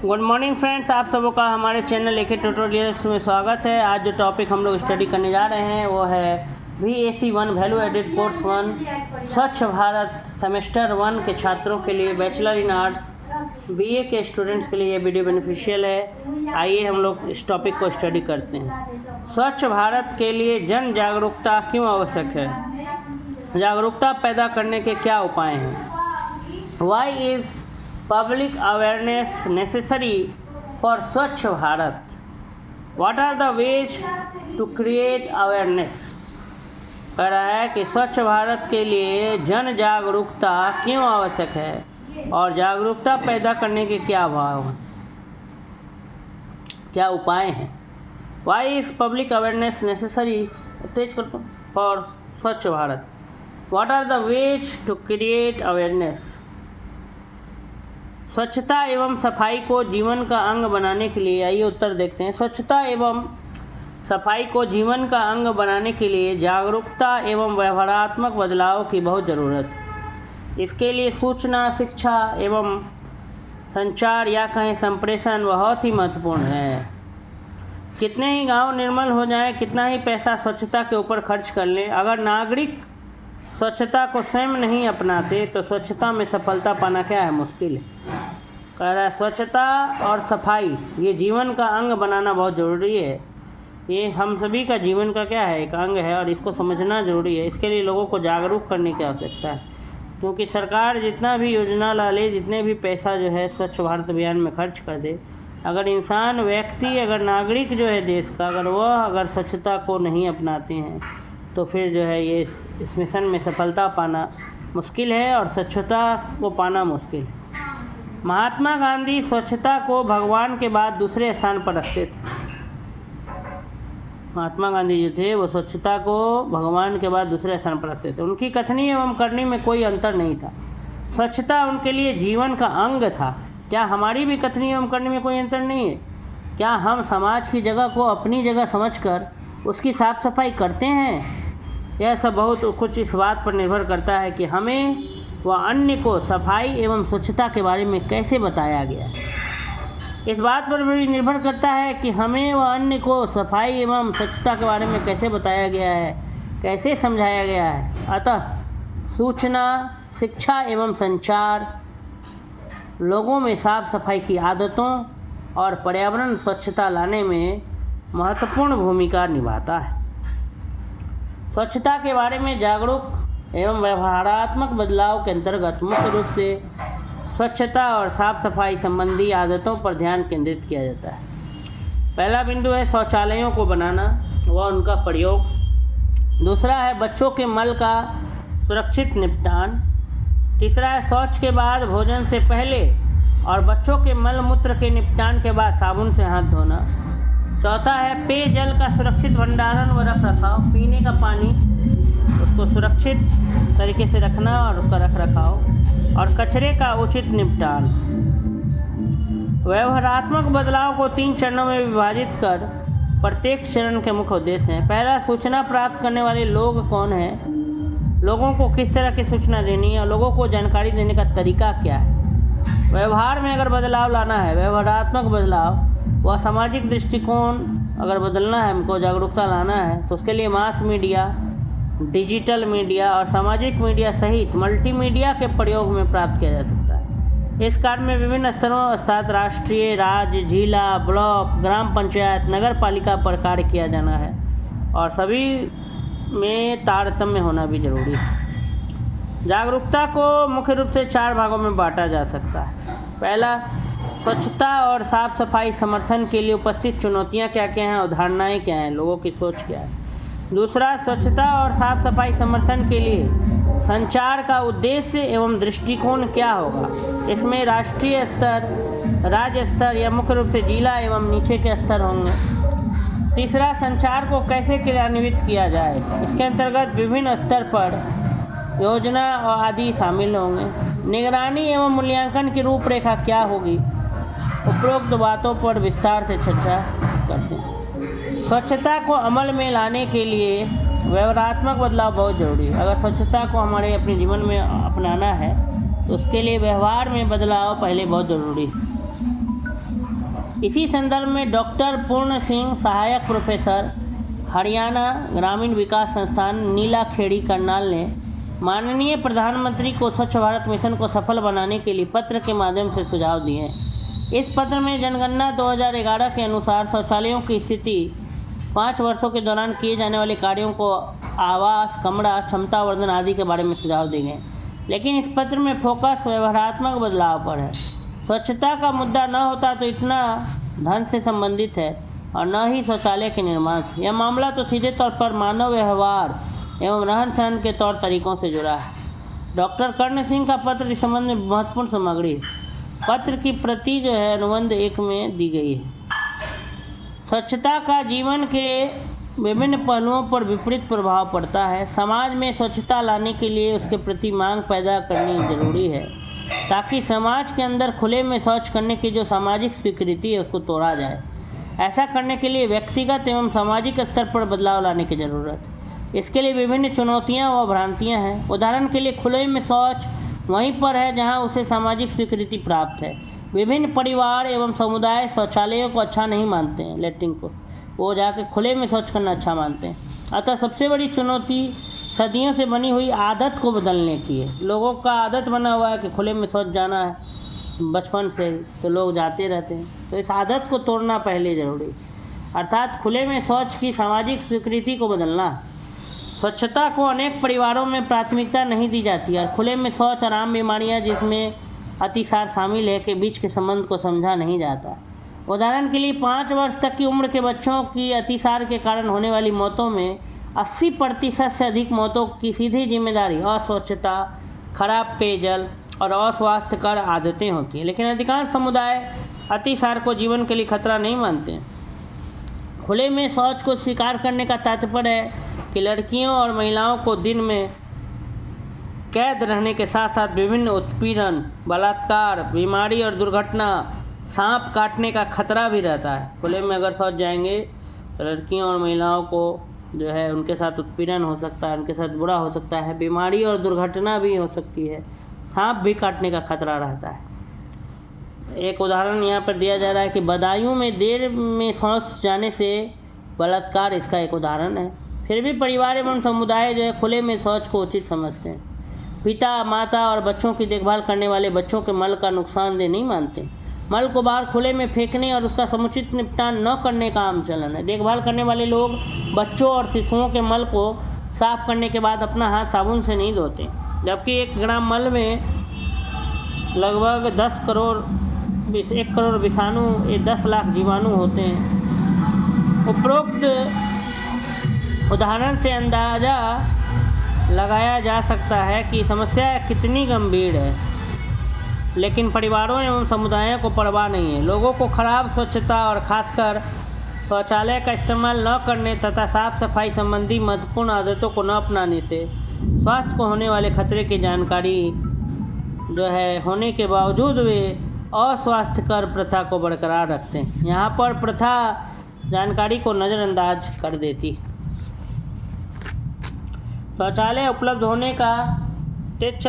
Good morning friends, आप सबों का हमारे चैनल एके ट्यूटोरियल्स में स्वागत है। आज जो टॉपिक हम लोग स्टडी करने जा रहे हैं वो है VAC1 वैल्यू एडेड कोर्स 1 स्वच्छ भारत सेमेस्टर 1 के छात्रों के लिए, बैचलर इन आर्ट्स BA के स्टूडेंट्स के लिए ये वीडियो बेनिफिशियल है। आइए हम लोग इस टॉपिक को स्टडी करते हैं। स्वच्छ भारत के लिए जन जागरूकता क्यों आवश्यक है? जागरूकता पैदा करने के क्या उपाय हैं? Why is Public awareness necessary for Swachh Bharat? What are the ways to create awareness? कह रहा है कि स्वच्छ भारत के लिए जन जागरूकता क्यों आवश्यक है और जागरूकता पैदा करने के क्या भाव हैं, क्या उपाय हैं। Why is public awareness necessary for Swachh Bharat? What are the ways to create awareness? स्वच्छता एवं सफाई को जीवन का अंग बनाने के लिए, आइए उत्तर देखते हैं। स्वच्छता एवं सफाई को जीवन का अंग बनाने के लिए जागरूकता एवं व्यवहारात्मक बदलाव की बहुत ज़रूरत है। इसके लिए सूचना, शिक्षा एवं संचार या कहें संप्रेषण बहुत ही महत्वपूर्ण है। कितने ही गांव निर्मल हो जाएं, कितना ही पैसा स्वच्छता के ऊपर खर्च कर लें, अगर नागरिक स्वच्छता को स्वयं नहीं अपनाते तो स्वच्छता में सफलता पाना क्या है, मुश्किल है। कह रहा है स्वच्छता और सफाई ये जीवन का अंग बनाना बहुत ज़रूरी है। ये हम सभी का जीवन का क्या है, एक अंग है और इसको समझना ज़रूरी है। इसके लिए लोगों को जागरूक करने की आवश्यकता है, क्योंकि सरकार जितना भी योजना ला ले, जितने भी पैसा जो है स्वच्छ भारत अभियान में खर्च कर दे, अगर इंसान, व्यक्ति, अगर नागरिक जो है देश का, अगर स्वच्छता को नहीं अपनाते हैं तो फिर जो है ये इस मिशन में सफलता पाना मुश्किल है और स्वच्छता को पाना मुश्किल है। महात्मा गांधी स्वच्छता को भगवान के बाद दूसरे स्थान पर रखते थे। महात्मा गांधी जो थे वो स्वच्छता को भगवान के बाद दूसरे स्थान पर रखते थे। उनकी कथनी एवं करनी में कोई अंतर नहीं था। स्वच्छता उनके लिए जीवन का अंग था। क्या हमारी भी कथनी एवं करनी में कोई अंतर नहीं है? क्या हम समाज की जगह को अपनी जगह समझकर उसकी साफ सफाई करते हैं? यह सब बहुत कुछ इस बात पर निर्भर करता है कि हमें व अन्य को सफाई एवं स्वच्छता के बारे में कैसे बताया गया है। इस बात पर भी निर्भर करता है कि हमें व अन्य को सफाई एवं स्वच्छता के बारे में कैसे बताया गया है, कैसे समझाया गया है। अतः सूचना, शिक्षा एवं संचार लोगों में साफ सफाई की आदतों और पर्यावरण स्वच्छता लाने में महत्वपूर्ण भूमिका निभाता है। स्वच्छता के बारे में जागरूक एवं व्यवहारात्मक बदलाव के अंतर्गत मुख्य रूप से स्वच्छता और साफ सफाई संबंधी आदतों पर ध्यान केंद्रित किया जाता है। पहला बिंदु है शौचालयों को बनाना व उनका प्रयोग। दूसरा है बच्चों के मल का सुरक्षित निपटान। तीसरा है शौच के बाद, भोजन से पहले और बच्चों के मल मूत्र के निपटान के बाद साबुन से हाथ धोना। चौथा है पेयजल का सुरक्षित भंडारण व रख रखाव। पीने का पानी उसको सुरक्षित तरीके से रखना और उसका रख रखाव, और कचरे का उचित निपटान। व्यवहारात्मक बदलाव को 3 चरणों में विभाजित कर प्रत्येक चरण के मुख्य उद्देश्य हैं। पहला, सूचना प्राप्त करने वाले लोग कौन हैं, लोगों को किस तरह की सूचना देनी है और लोगों को जानकारी देने का तरीका क्या है। व्यवहार में अगर बदलाव लाना है, व्यवहारात्मक बदलाव व सामाजिक दृष्टिकोण अगर बदलना है, हमको जागरूकता लाना है, तो उसके लिए मास मीडिया, डिजिटल मीडिया और सामाजिक मीडिया सहित मल्टीमीडिया के प्रयोग में प्राप्त किया जा सकता है। इस कार्य में विभिन्न स्तरों अर्थात राष्ट्रीय, राज्य, जिला, ब्लॉक, ग्राम पंचायत, नगर पालिका पर कार्य किया जाना है और सभी में तारतम्य होना भी जरूरी है। जागरूकता को मुख्य रूप से 4 भागों में बांटा जा सकता है। पहला, स्वच्छता और साफ सफाई समर्थन के लिए उपस्थित चुनौतियां क्या क्या हैं, अवधारणाएं क्या हैं, लोगों की सोच क्या है। दूसरा, स्वच्छता और साफ सफाई समर्थन के लिए संचार का उद्देश्य एवं दृष्टिकोण क्या होगा। इसमें राष्ट्रीय स्तर, राज्य स्तर या मुख्य रूप से जिला एवं नीचे के स्तर होंगे। तीसरा, संचार को कैसे क्रियान्वित किया जाए। इसके अंतर्गत विभिन्न स्तर पर योजना और आदि शामिल होंगे। निगरानी एवं मूल्यांकन की रूपरेखा क्या होगी। उपरोक्त बातों पर विस्तार से चर्चा करते हैं। स्वच्छता को अमल में लाने के लिए व्यवहारात्मक बदलाव बहुत ज़रूरी है। अगर स्वच्छता को हमारे अपने जीवन में अपनाना है तो उसके लिए व्यवहार में बदलाव पहले बहुत ज़रूरी है। इसी संदर्भ में डॉक्टर पूर्ण सिंह, सहायक प्रोफेसर, हरियाणा ग्रामीण विकास संस्थान, नीलाखेड़ी, करनाल ने माननीय प्रधानमंत्री को स्वच्छ भारत मिशन को सफल बनाने के लिए पत्र के माध्यम से सुझाव दिए हैं। इस पत्र में जनगणना 2011 के अनुसार शौचालयों की स्थिति, 5 वर्षों के दौरान किए जाने वाले कार्यों को, आवास, कमरा, क्षमता वर्धन आदि के बारे में सुझाव दिए गए। लेकिन इस पत्र में फोकस व्यवहारात्मक बदलाव पर है। स्वच्छता का मुद्दा न होता तो इतना धन से संबंधित है और न ही शौचालय के निर्माण से। यह मामला तो सीधे तौर पर मानव व्यवहार एवं रहन सहन के तौर तरीकों से जुड़ा है। डॉक्टर कर्ण सिंह का पत्र इस संबंध में महत्वपूर्ण सामग्री है। पत्र की प्रति जो है अनुबंध 1 में दी गई है। स्वच्छता का जीवन के विभिन्न पहलुओं पर विपरीत प्रभाव पड़ता है। समाज में स्वच्छता लाने के लिए उसके प्रति मांग पैदा करनी जरूरी है ताकि समाज के अंदर खुले में शौच करने की जो सामाजिक स्वीकृति है उसको तोड़ा जाए। ऐसा करने के लिए व्यक्तिगत एवं सामाजिक स्तर पर बदलाव लाने की ज़रूरत है। इसके लिए विभिन्न चुनौतियां व भ्रांतियां हैं। उदाहरण के लिए खुले में शौच वहीं पर है जहां उसे सामाजिक स्वीकृति प्राप्त है। विभिन्न परिवार एवं समुदाय शौचालयों को अच्छा नहीं मानते हैं, लैट्रिन को, वो जाके खुले में शौच करना अच्छा मानते हैं। अतः सबसे बड़ी चुनौती सदियों से बनी हुई आदत को बदलने की है। लोगों का आदत बना हुआ है कि खुले में शौच जाना है, बचपन से तो लोग जाते रहते हैं। तो इस आदत को तोड़ना पहले ज़रूरी, अर्थात खुले में शौच की सामाजिक स्वीकृति को बदलना। स्वच्छता को अनेक परिवारों में प्राथमिकता नहीं दी जाती और खुले में शौच और आम बीमारियाँ जिसमें अतिसार शामिल है के बीच के संबंध को समझा नहीं जाता। उदाहरण के लिए 5 वर्ष तक की उम्र के बच्चों की अतिसार के कारण होने वाली मौतों में 80% से अधिक मौतों की सीधी जिम्मेदारी अस्वच्छता, खराब पेयजल और अस्वास्थ्यकर आदतें होती हैं। लेकिन अधिकांश समुदाय अतिसार को जीवन के लिए खतरा नहीं मानते हैं। खुले में शौच को स्वीकार करने का तात्पर्य है कि लड़कियों और महिलाओं को दिन में कैद रहने के साथ साथ विभिन्न उत्पीड़न, बलात्कार, बीमारी और दुर्घटना, सांप काटने का खतरा भी रहता है। खुले में अगर शौच जाएंगे तो लड़कियों और महिलाओं को जो है उनके साथ उत्पीड़न हो सकता है, उनके साथ बुरा हो सकता है, बीमारी और दुर्घटना भी हो सकती है, सांप भी काटने का खतरा रहता है। एक उदाहरण यहाँ पर दिया जा रहा है कि बदायूं में देर में शौच जाने से बलात्कार इसका एक उदाहरण है। फिर भी परिवार एवं समुदाय जो है खुले में शौच को उचित समझते हैं। पिता, माता और बच्चों की देखभाल करने वाले बच्चों के मल का नुकसानदेह नहीं मानते। मल को बाहर खुले में फेंकने और उसका समुचित निपटान न करने का आम चलन है। देखभाल करने वाले लोग बच्चों और शिशुओं के मल को साफ करने के बाद अपना हाथ साबुन से नहीं धोते, जबकि 1 ग्राम मल में लगभग 1 करोड़ विषाणु, 10 लाख जीवाणु होते हैं। उपरोक्त उदाहरण से अंदाज़ा लगाया जा सकता है कि समस्या कितनी गंभीर है, लेकिन परिवारों एवं समुदायों को परवाह नहीं है। लोगों को खराब स्वच्छता और खासकर शौचालय का इस्तेमाल न करने तथा साफ सफाई संबंधी महत्वपूर्ण आदतों को न अपनाने से स्वास्थ्य को होने वाले खतरे की जानकारी जो है होने के बावजूद वे अस्वास्थ्यकर प्रथा को बरकरार रखते हैं। यहाँ पर प्रथा जानकारी को नज़रअंदाज कर देती। शौचालय उपलब्ध होने का तेज